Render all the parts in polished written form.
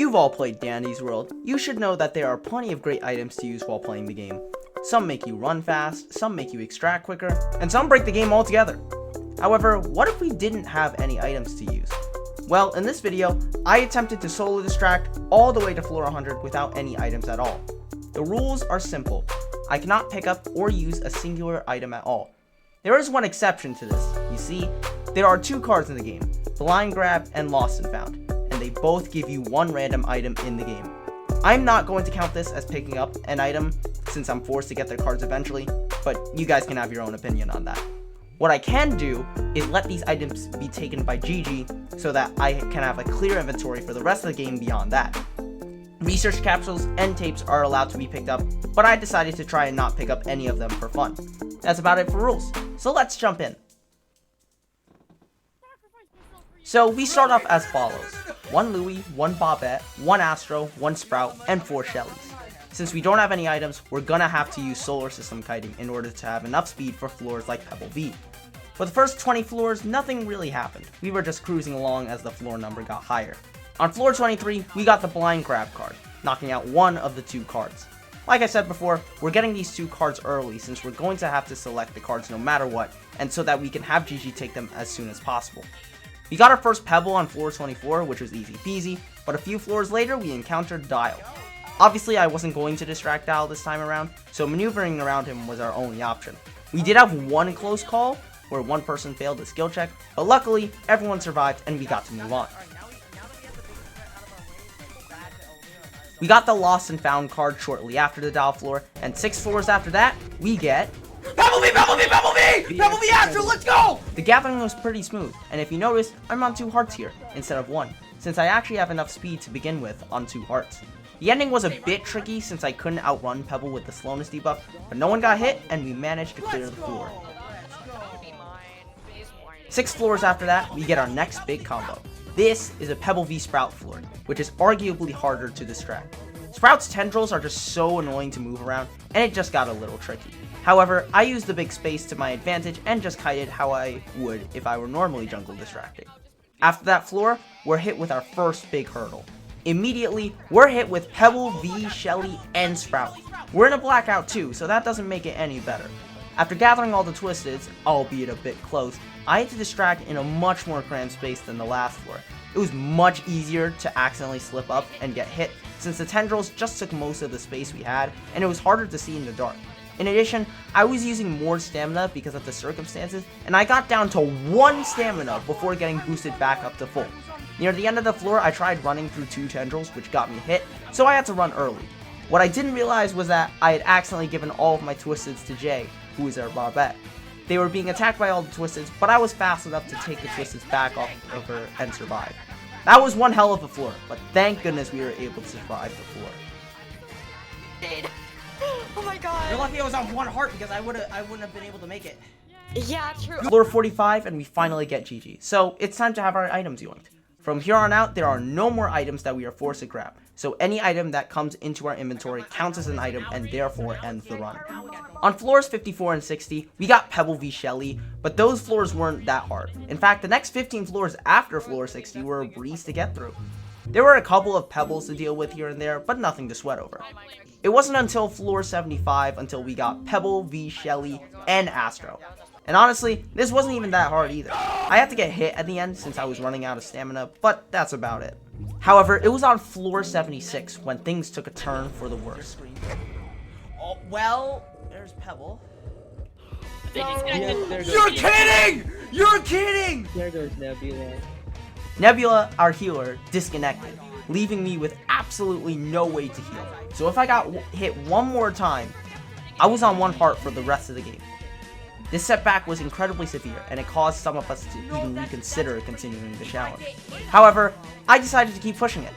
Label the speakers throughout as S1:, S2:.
S1: You've all played Dandy's World. You should know that there are plenty of great items to use while playing the game. Some make you run fast, some make you extract quicker, and some break the game altogether. However, what if we didn't have any items to use? Well, in this video, I attempted to solo distract all the way to floor 100 without any items at all. The rules are simple. I cannot pick up or use a singular item at all. There is one exception to this. You see, there are two cards in the game, Blind Grab and Lost and Found, and they both give you one random item in the game. I'm not going to count this as picking up an item since I'm forced to get their cards eventually, but you guys can have your own opinion on that. What I can do is let these items be taken by Gigi so that I can have a clear inventory for the rest of the game beyond that. Research capsules and tapes are allowed to be picked up, but I decided to try and not pick up any of them for fun. That's about it for rules, so let's jump in. So we start off as follows: 1 Louie, 1 Bobette, 1 Astro, 1 Sprout, and 4 Shellys. Since we don't have any items, we're gonna have to use solar system kiting in order to have enough speed for floors like Pebble V. For the first 20 floors, nothing really happened. We were just cruising along as the floor number got higher. On floor 23, we got the Blind Grab card, knocking out one of the two cards. Like I said before, we're getting these two cards early since we're going to have to select the cards no matter what, and so that we can have Gigi take them as soon as possible. We got our first Pebble on floor 24, which was easy peasy, but a few floors later we encountered Dial. Obviously I wasn't going to distract Dial this time around, so maneuvering around him was our only option. We did have one close call, where one person failed the skill check, but luckily everyone survived and we got to move on. We got the Lost and Found card shortly after the Dial floor, and 6 floors after that, we get
S2: Pebble V! Pebble V! Pebble V! Pebble V Astro, let's go!
S1: The gathering was pretty smooth, and if you notice, I'm on 2 hearts here, instead of 1, since I actually have enough speed to begin with on 2 hearts. The ending was a bit tricky since I couldn't outrun Pebble with the slowness debuff, but no one got hit, and we managed to clear the floor. 6 floors after that, we get our next big combo. This is a Pebble V Sprout floor, which is arguably harder to distract. Sprout's tendrils are just so annoying to move around, and it just got a little tricky. However, I used the big space to my advantage and just kited how I would if I were normally jungle distracting. After that floor, we're hit with our first big hurdle. Immediately, we're hit with Pebble, V, Shelly, and Sprout. We're in a blackout too, so that doesn't make it any better. After gathering all the Twisteds, albeit a bit close, I had to distract in a much more cramped space than the last floor. It was much easier to accidentally slip up and get hit since the tendrils just took most of the space we had, and it was harder to see in the dark. In addition, I was using more stamina because of the circumstances, and I got down to 1 stamina before getting boosted back up to full. Near the end of the floor, I tried running through 2 tendrils, which got me hit, so I had to run early. What I didn't realize was that I had accidentally given all of my Twisteds to Jay, who is our Bobette. They were being attacked by all the Twisteds, but I was fast enough to take the Twisteds back off of her and survive. That was one hell of a floor, but thank goodness we were able to survive the floor.
S3: Oh my god.
S1: You're lucky I was on 1 heart because I wouldn't have been able to make it.
S3: Yeah, true.
S1: Floor 45 and we finally get Gigi. So it's time to have our items yoinked. From here on out, there are no more items that we are forced to grab. So any item that comes into our inventory counts as an item and therefore ends the run. On floors 54 and 60, we got Pebble v Shelly, but those floors weren't that hard. In fact, the next 15 floors after floor 60 were a breeze to get through. There were a couple of pebbles to deal with here and there, but nothing to sweat over. It wasn't until floor 75 until we got Pebble v Shelly and Astro. And honestly, this wasn't even that hard either. I had to get hit at the end since I was running out of stamina, but that's about it. However, it was on floor 76 when things took a turn for the worse. Oh, well, there's Pebble.
S2: You're kidding! You're kidding!
S4: There goes Nebula.
S1: Nebula, our healer, disconnected, leaving me with absolutely no way to heal. So if I got hit one more time, I was on 1 heart for the rest of the game. This setback was incredibly severe, and it caused some of us to even reconsider continuing the challenge. However, I decided to keep pushing it.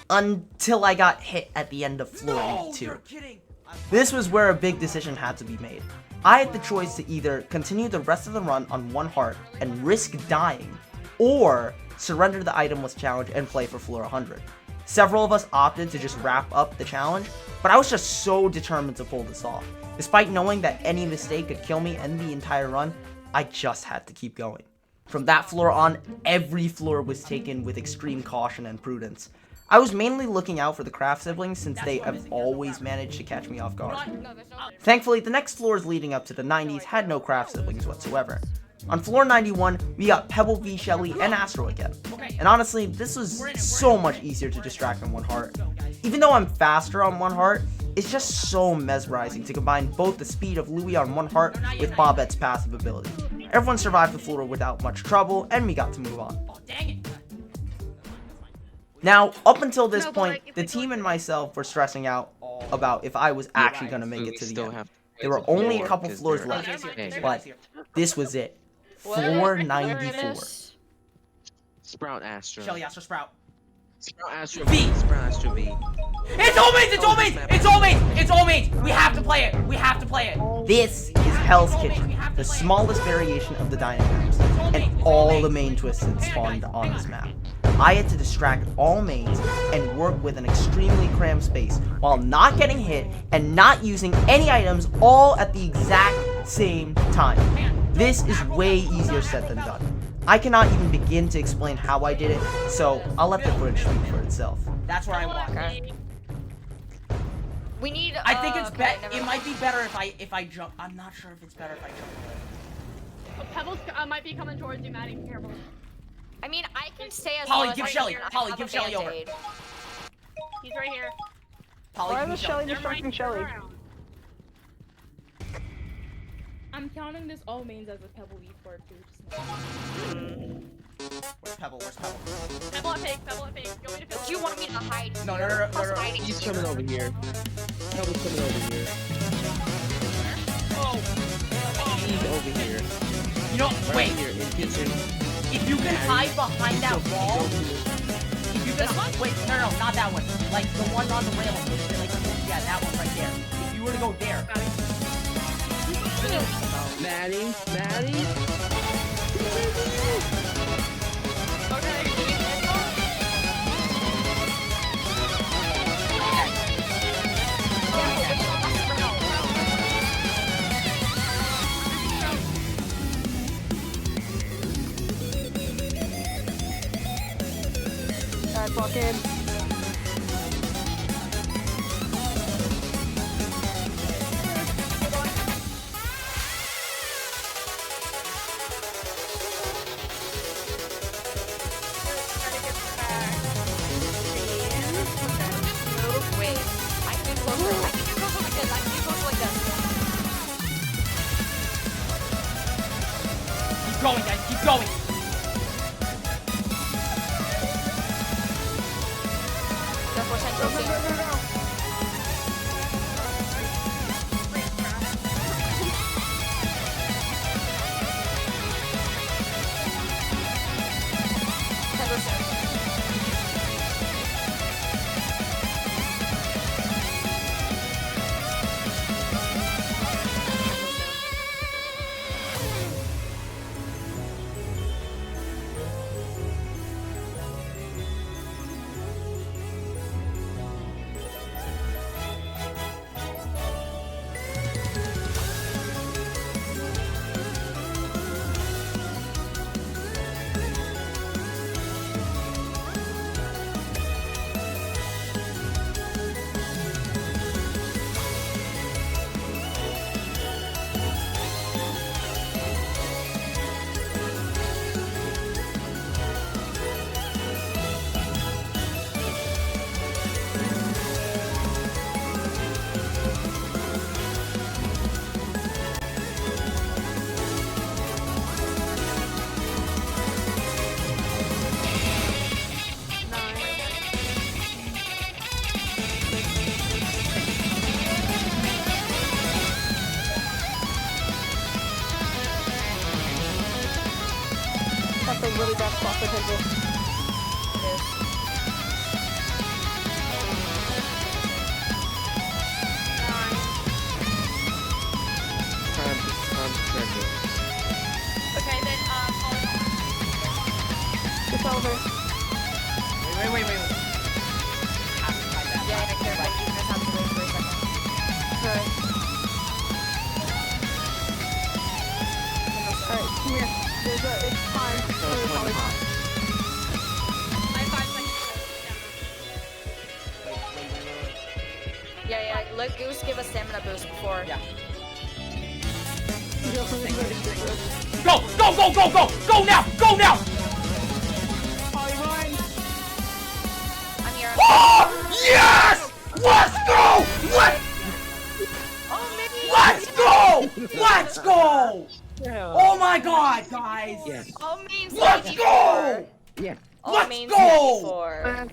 S1: Until I got hit at the end of floor 82. This was where a big decision had to be made. I had the choice to either continue the rest of the run on 1 heart and risk dying, or surrender the itemless challenge and play for floor 100. Several of us opted to just wrap up the challenge, but I was just so determined to pull this off. Despite knowing that any mistake could kill me and the entire run, I just had to keep going. From that floor on, every floor was taken with extreme caution and prudence. I was mainly looking out for the Craft siblings since they have always managed to catch me off guard. Thankfully, the next floors leading up to the 90s had no Craft siblings whatsoever. On floor 91, we got Pebble V, Shelly, and Astro again. And honestly, this was so much easier to distract on one heart. Even though I'm faster on one heart, it's just so mesmerizing to combine both the speed of Louie on one heart with Bobette's passive ability. Everyone survived the floor without much trouble, and we got to move on. Now, up until this point, the team and myself were stressing out about if I was actually going to make it to the end. There were only a couple floors left, but this was it. Floor 94.
S4: Sprout Astro.
S2: Shelly, Astro, Sprout.
S4: Sprout Astro
S2: V.
S4: V. Sprout Astro V.
S2: It's all mains! It's all mains! It's all mains! It's all mains! We have to play it! We have to play it!
S1: This is Hell's Kitchen, the smallest variation of the Dynamaps, and all the main twists that spawned on this map. I had to distract all mains and work with an extremely cramped space while not getting hit and not using any items all at the exact same time. This is way easier said than done. I cannot even begin to explain how I did it, so I'll let the footage speak for itself.
S2: That's where I walk.
S3: We need.
S2: I think it's
S3: okay,
S2: it might be better if I jump. I'm not sure if it's better if I jump.
S5: Oh, Pebbles might be coming towards you, Maddie. Be careful.
S3: I mean, I can stay as
S2: Polly,
S3: long as
S2: give
S3: I'm
S2: Shelly.
S3: here and I
S2: Polly,
S3: have
S2: give
S3: a
S2: Shelly over.
S3: Band-Aid.
S5: He's right here.
S2: Polly,
S6: Why
S2: give me
S6: was Shelly
S5: They're
S6: distracting
S5: right
S6: Shelly?
S5: around.
S6: I'm counting this all mains as a Pebble V for too.
S2: Where's Pebble? Where's Pebble?
S5: Pebble at fake. Pebble at fake. You want me to
S3: Do
S5: fill
S3: you want me to hide?
S2: No,
S3: here?
S2: no, no, no,
S3: Plus
S2: no, no.
S3: hiding
S4: He's
S3: here.
S4: coming over here. Pebble's coming over here.
S5: Oh.
S4: He's over here.
S2: You know,
S4: Right
S2: wait.
S4: here in kitchen.
S2: If you can hide behind that wall, if you can wait, no, not that one. Like the one on the railing. Like, yeah, that one right there. If you were to go there,
S4: Maddie. Maddie.
S6: Alright, fucking.
S3: Wait, I can get closer. I can get closer like this. I can get closer like this.
S2: keep going, guys. Keep going.
S3: Careful, Central Scene. Central Scene.
S6: That's a really bad spot for Pebble.
S4: Time treasure.
S5: Okay, then
S6: It's over.
S2: Wait. Have to find that.
S3: Yeah, careful. You guys have to wait for a second.
S6: Right. Alright, come here. It's fine.
S3: Yeah, let Goose give a stamina boost before.
S2: Yeah. Go! Go! Go! Go! Go! Go now! Go now!
S3: I'm here.
S2: Oh! Yes! Let's go! Let's go! Let's go! Oh my god, guys!
S4: Yes.
S3: All means
S2: Let's go!
S4: Yeah.
S3: All
S2: Let's
S3: means
S2: go!
S3: 94.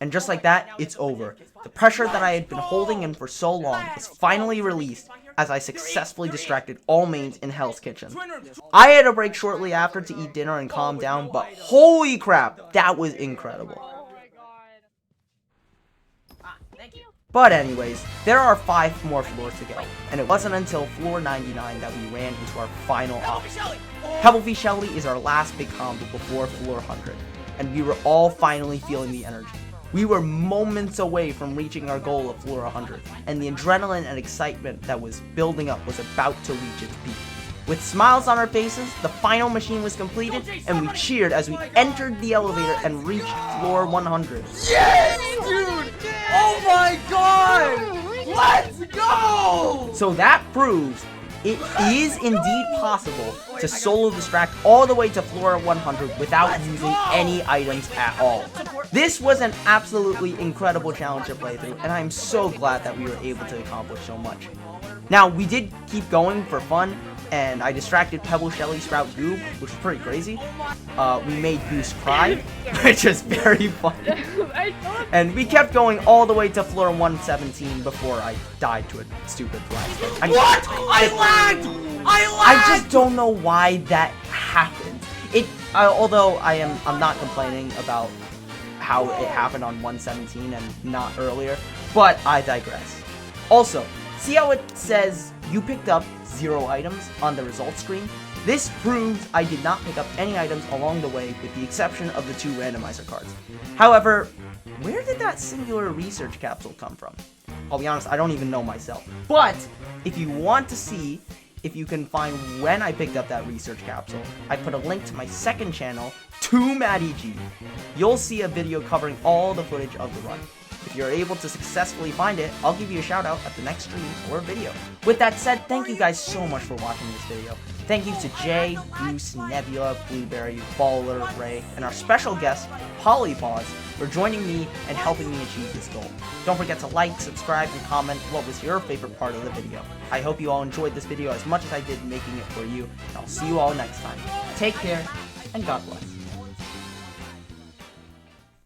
S1: And just like that, it's over. The pressure that I had been holding in for so long is finally released as I successfully distracted all mains in Hell's Kitchen. I had a break shortly after to eat dinner and calm down, but holy crap, that was incredible.
S5: Oh my god.
S2: Thank you.
S1: But anyways, there are 5 more floors to go, and it wasn't until floor 99 that we ran into our final obstacle. Pebble v Shelly is our last big combo before floor 100, and we were all finally feeling the energy. We were moments away from reaching our goal of floor 100, and the adrenaline and excitement that was building up was about to reach its peak. With smiles on our faces, the final machine was completed, and we cheered as we entered the elevator and reached floor 100.
S2: Yes, dude! Oh my god! Let's go!
S1: So that proves it is indeed possible to solo distract all the way to floor 100 without using any items at all. This was an absolutely incredible challenge to play through, and I'm so glad that we were able to accomplish so much. Now, we did keep going for fun, and I distracted Pebble, Shelly, Sprout, Goob, which was pretty crazy. We made Goose cry, which is very funny. And we kept going all the way to floor 117 before I died to a stupid blaster.
S2: What? I lagged!
S1: I just don't know why that happened. Although I'm not complaining about how it happened on 117 and not earlier, but I digress. Also, see how it says you picked up 0 items on the results screen? This proves I did not pick up any items along the way with the exception of the 2 randomizer cards. However, where did that singular research capsule come from? I'll be honest, I don't even know myself. But if you want to see if you can find when I picked up that research capsule, I put a link to my second channel, to Maddie G. You'll see a video covering all the footage of the run. If you're able to successfully find it, I'll give you a shout out at the next stream or video. With that said, thank you guys so much for watching this video. Thank you to Jay, Goose, Nebula, Blueberry, Baller, Ray, and our special guest, Polypause, for joining me and helping me achieve this goal. Don't forget to like, subscribe, and comment what was your favorite part of the video. I hope you all enjoyed this video as much as I did making it for you, and I'll see you all next time. Take care, and God bless.